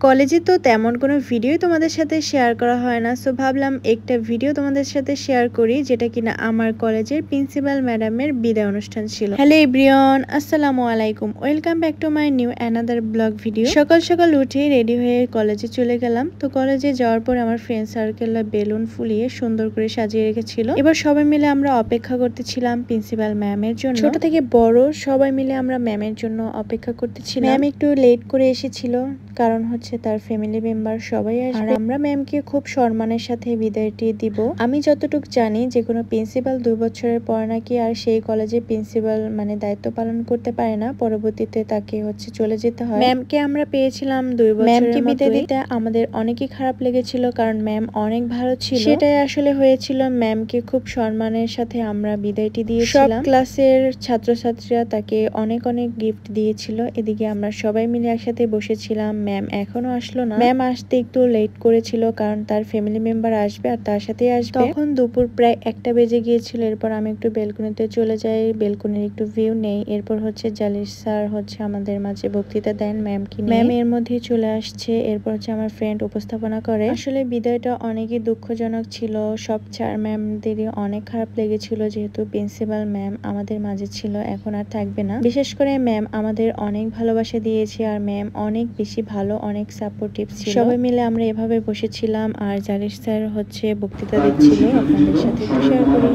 কলেজে তো তেমন কোনো ভিডিও তোমাদের সাথে শেয়ার করা হয় না, সো ভাবলাম একটা ভিডিও তোমাদের সাথে শেয়ার করি, যেটা কিনা আমার কলেজের প্রিন্সিপাল ম্যাডামের বিদায় অনুষ্ঠান ছিল। হ্যালো এভরিওয়ান, আসসালামু আলাইকুম, welcome back to my new another blog video. সকাল সকাল উঠে রেডি হয়ে কলেজে চলে গেলাম। তো কলেজে যাওয়ার পর আমার ফ্রেন্ড সার্কেলরা বেলুন ফুলিয়ে সুন্দর করে সাজিয়ে রেখেছিল। এবার সবাই মিলে আমরা অপেক্ষা করতেছিলাম প্রিন্সিপাল ম্যামের জন্য। ছোট থেকে বড় সবাই মিলে আমরা ম্যামের জন্য অপেক্ষা করতেছিলাম। ম্যাম একটু লেট করে এসেছিল, কারণ হচ্ছে তার ফ্যামিলি মেম্বার সবাই আসবে। আমরা ম্যামকে খুব সম্মানের সাথে বিদায়টি দিব। আমি যতটুকু জানি যে কোনো প্রিন্সিপাল 2 বছরের পর নাকি আর সেই কলেজে প্রিন্সিপাল মানে দায়িত্ব পালন করতে পারে না, পরবর্তীতে তাকে হচ্ছে চলে যেতে হয়। ম্যামকে আমরা পেয়েছিলাম 2 বছর। ম্যামকে বিদায় দিতে আমাদের অনেকই খারাপ লেগেছিল, কারণ ম্যাম অনেক ভালো ছিল। সেটাই আসলে হয়েছিল, ম্যামকে খুব সম্মানের সাথে আমরা বিদায়টি দিয়েছিলাম। সব ক্লাসের ছাত্রছাত্রীরা তাকে অনেক অনেক গিফট দিয়েছিল। এদিকে আমরা সবাই মিলে একসাথে বসেছিলাম। ম্যাম এখনো আসলো না। ম্যাম আসতে একটু লেট করেছিল, কারণ তার ফ্যামিলি মেম্বার আসবে আর তার সাথে আসবে। তখন দুপুর প্রায় 1টা বেজে গিয়েছিল। এরপর আমি একটু বেলকনিতে চলে যাই, বেলকনির একটু ভিউ নেই। এরপর হচ্ছে জালিস স্যার হচ্ছে আমাদের মাঝে বক্তৃতা দেন ম্যামকে নিয়ে। ম্যাম এর মধ্যে চলে আসছে। এরপর হচ্ছে আমার ফ্রেন্ড উপস্থাপনা করে। আসলে বিদায়টা অনেকই দুঃখজনক ছিল। সব চার ম্যামদেরই অনেক খারাপ লেগেছিল, যেহেতু প্রিন্সিপাল ম্যাম আমাদের মাঝে ছিল, এখন আর থাকবে না। বিশেষ করে ম্যাম আমাদের অনেক ভালোবাসা দিয়েছে, আর ম্যাম অনেক বেশি ভালো, অনেক সাপোর্টিভ ছিল। সবাই মিলে আমরা এভাবে বসেছিলাম, আর জালিস স্যার হচ্ছে বক্তৃতা দিচ্ছিল। আপনাদের সাথে একটু শেয়ার করি।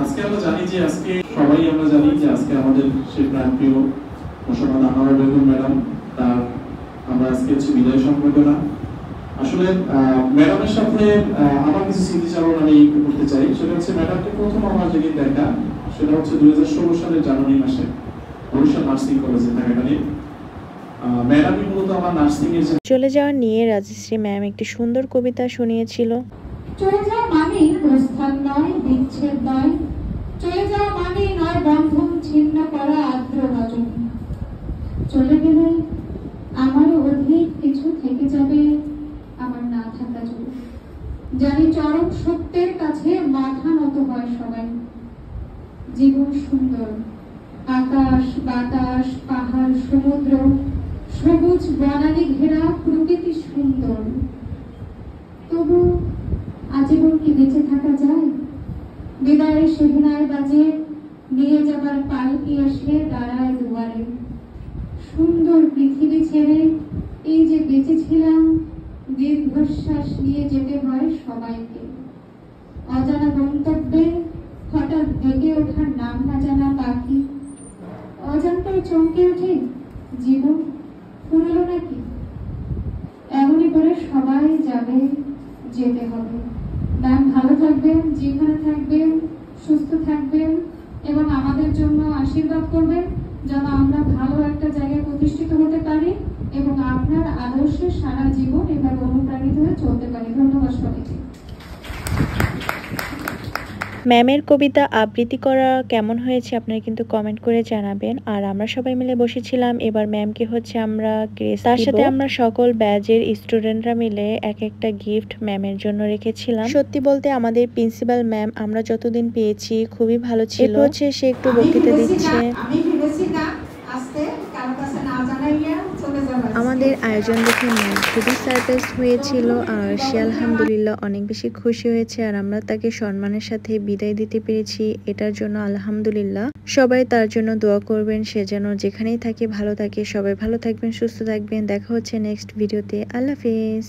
আজকে আমরা জানি যে আজকে আমাদের সেই প্রিয় মোসাম্মদ আনোয়ারা বেগম ম্যাডাম, তার আমরা আজকে হচ্ছে বিদায় সম্বর্ধনা। আসলে ম্যাডামের সাথে আমার কিছু স্মৃতিচারণ আমি করতে চাই। সেটা হচ্ছে ম্যাডামকে প্রথম আমার যেদিন দেখা, সেটা হচ্ছে 2016 সালের জানুয়ারি মাসে বরিশাল নার্সিং কলেজে থাকাকালীন। ম্যাডামই মূলত আমার নার্সিং এর চলে যাওয়া নিয়ে রাজশ্রী ম্যাম একটি সুন্দর কবিতা শুনিয়েছিল। চলে যাওয়া মানে প্রস্থান নয়, বিচ্ছেদ নয়। চলে যাওয়া মানে নয় বন্ধন ছিন্ন করা আর্দ্র রজনী। চলে গেলে আমারও অধিক কিছু থেকে যাবে আমার না থাকা জন্য। জানি চরম সত্যের কাছে মাথা নত হয় সবাই। জীবন সুন্দর, আকাশ বাতাস পাহাড় সমুদ্র সবুজ বনানী ঘেরা প্রকৃতি সুন্দর। তবু আজীবন কি বেঁচে থাকা যায়? বিদায়ের সেদিনায় বাজে নিয়ে যাবার পালকি এসে দাঁড়ায় দুয়ারে। সুন্দর পৃথিবী ছেড়ে এই যে বেঁচেছিলাম, দীর্ঘশ্বাস নিয়ে যেতে হয় সবাইকে। অজানা গন্তব্যে হঠাৎ ডেকে ওঠার নাম না জানা পাখি। অজান্তায় চমকে ওঠে, জীবন ফুরল নাকি? এমনই করে সবাই যাবে, যেতে হবে। ম্যাম ভালো থাকবেন, যেখানে থাকবেন সুস্থ থাকবেন, এবং আমাদের জন্য আশীর্বাদ করবেন যেন আমরা ভালো একটা জায়গায় প্রতিষ্ঠিত হতে পারি এবং আপনার আদর্শে সারা জীবন এভাবে অনুপ্রাণিত হয়ে চলতে পারি। ধন্যবাদ সবাইকে। ম্যামের কবিতা আবৃত্তি করা কেমন হয়েছে আপনারা কিন্তু কমেন্ট করে জানাবেন। আর আমরা সবাই মিলে বসেছিলাম। এবার ম্যামকে হচ্ছে আমরা ক্রেস, তার সাথে আমরা সকল ব্যাচের স্টুডেন্টরা মিলে এক একটা গিফট ম্যামের জন্য রেখেছিলাম। সত্যি বলতে আমাদের প্রিন্সিপাল ম্যাম আমরা যতদিন পেয়েছি খুবই ভালো ছিল। হচ্ছে সে একটু বক্তৃতা দিচ্ছে। আমাদের আয়োজন দেখে ম্যাম খুবই সারপ্রাইজ হয়েছিল, আর সে আলহামদুলিল্লাহ অনেক বেশি খুশি হয়েছে। আর আমরা তাকে সম্মানের সাথে বিদায় দিতে পেরেছি, এটার জন্য আলহামদুলিল্লাহ। সবাই তার জন্য দোয়া করবেন, সে যেন যেখানেই থাকে ভালো থাকে। সবাই ভালো থাকবেন, সুস্থ থাকবেন। দেখা হচ্ছে নেক্সট ভিডিওতে। আল্লাহ হাফেজ।